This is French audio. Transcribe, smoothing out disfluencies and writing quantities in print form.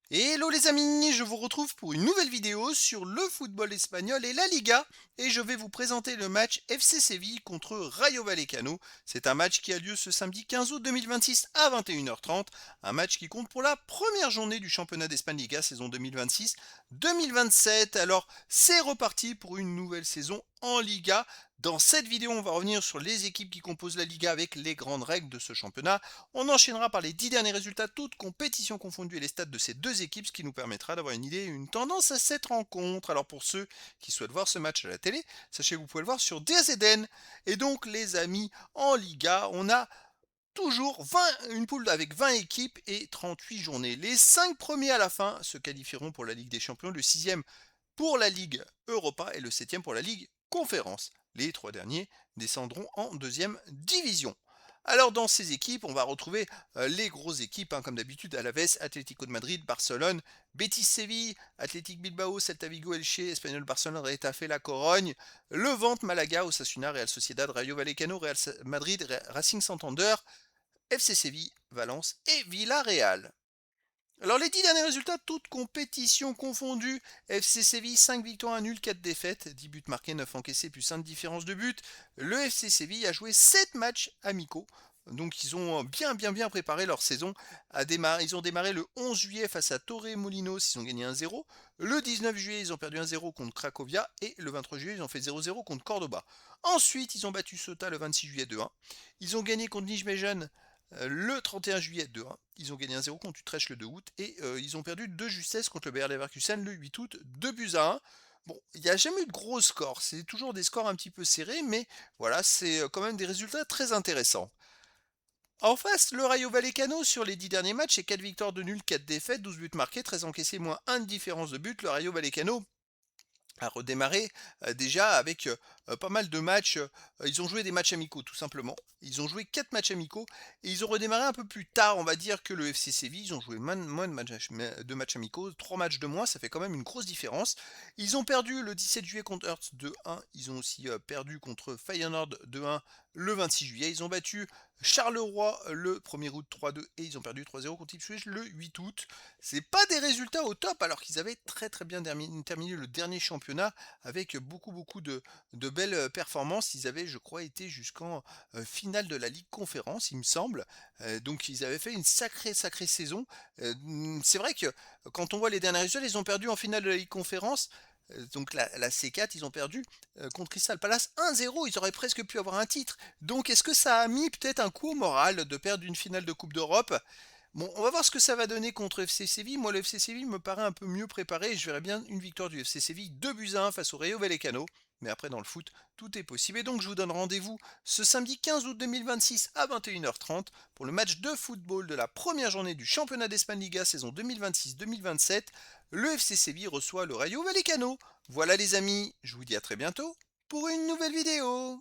Hello les amis, je vous retrouve pour une nouvelle vidéo sur le football espagnol et la Liga et je vais vous présenter le match FC Séville contre Rayo Vallecano. C'est un match qui a lieu ce samedi 15 août 2026 à 21h30, un match qui compte pour la première journée du championnat d'Espagne Liga saison 2026-2027. Alors c'est reparti pour une nouvelle saison en Liga. Dans cette vidéo, on va revenir sur les équipes qui composent la Liga avec les grandes règles de ce championnat. On enchaînera par les 10 derniers résultats, toutes compétitions confondues et les stats de ces deux équipes, ce qui nous permettra d'avoir une idée et une tendance à cette rencontre. Alors pour ceux qui souhaitent voir ce match à la télé, sachez que vous pouvez le voir sur DAZN. Et donc les amis, en Liga, on a toujours une poule avec 20 équipes et 38 journées. Les 5 premiers à la fin se qualifieront pour la Ligue des Champions, le 6e pour la Ligue Europa et le 7e pour la Ligue Conférence. Les 3 derniers descendront en deuxième division. Alors dans ces équipes, on va retrouver les grosses équipes, comme d'habitude, Alaves, Atlético de Madrid, Barcelone, Betis Séville, Athletic Bilbao, Celta Vigo, Elche, Espanyol Barcelone, Retafe, La Corogne, Levante, Malaga, Osasuna, Real Sociedad, Rayo Vallecano, Real Madrid, Racing Santander, FC Séville, Valence et Villarreal. Alors les 10 derniers résultats, toutes compétitions confondues. FC Séville, 5 victoires, 1 nul, 4 défaites, 10 buts marqués, 9 encaissés, plus 1 de différence de but. Le FC Séville a joué 7 matchs amicaux. Donc ils ont bien préparé leur saison. Ils ont démarré le 11 juillet face à Torremolinos, ils ont gagné 1-0. Le 19 juillet, ils ont perdu 1-0 contre Cracovia. Et le 23 juillet, ils ont fait 0-0 contre Cordoba. Ensuite, ils ont battu Ceuta le 26 juillet 2-1. Ils ont gagné contre Nijmegen le 31 juillet 2-1. Ils ont gagné 1-0 contre Utrecht le 2 août et ils ont perdu de justesse contre le Bayer Leverkusen le 8 août, 2-1. Bon, il n'y a jamais eu de gros scores, c'est toujours des scores un petit peu serrés, mais voilà, c'est quand même des résultats très intéressants. En face, le Rayo Vallecano sur les 10 derniers matchs, c'est 4 victoires de nul, 4 défaites, 12 buts marqués, 13 encaissés, moins 1 de différence de but. Le Rayo Vallecano a redémarré déjà avec pas mal de matchs. Ils ont joué des matchs amicaux tout simplement. Ils ont joué 4 matchs amicaux et ils ont redémarré un peu plus tard, on va dire, que le FC Séville. Ils ont joué moins de matchs amicaux, 3 matchs de moins, ça fait quand même une grosse différence. Ils ont perdu le 17 juillet contre Hertz 2-1. Ils ont aussi perdu contre Feyenoord 2-1 le 26 juillet. Ils ont battu Charleroi le 1er août 3-2 et ils ont perdu 3-0 contre Ipswich le 8 août. C'est pas des résultats au top alors qu'ils avaient très bien terminé le dernier championnat avec beaucoup de belles performances. Ils avaient, je crois, été jusqu'en finale de la Ligue Conférence, il me semble. Donc ils avaient fait une sacrée saison. C'est vrai que quand on voit les derniers résultats, ils ont perdu en finale de la Ligue Conférence. Donc la C4, ils ont perdu contre Crystal Palace 1-0, ils auraient presque pu avoir un titre. Donc est-ce que ça a mis peut-être un coup au moral de perdre une finale de Coupe d'Europe? Bon, on va voir ce que ça va donner contre FC Séville. Moi, le FC Séville me paraît un peu mieux préparé et je verrais bien une victoire du FC Séville 2-1 face au Rayo Vallecano. Mais après, dans le foot, tout est possible. Et donc, je vous donne rendez-vous ce samedi 15 août 2026 à 21h30 pour le match de football de la première journée du championnat d'Espagne Liga saison 2026-2027. Le FC Séville reçoit le Rayo Vallecano. Voilà les amis, je vous dis à très bientôt pour une nouvelle vidéo.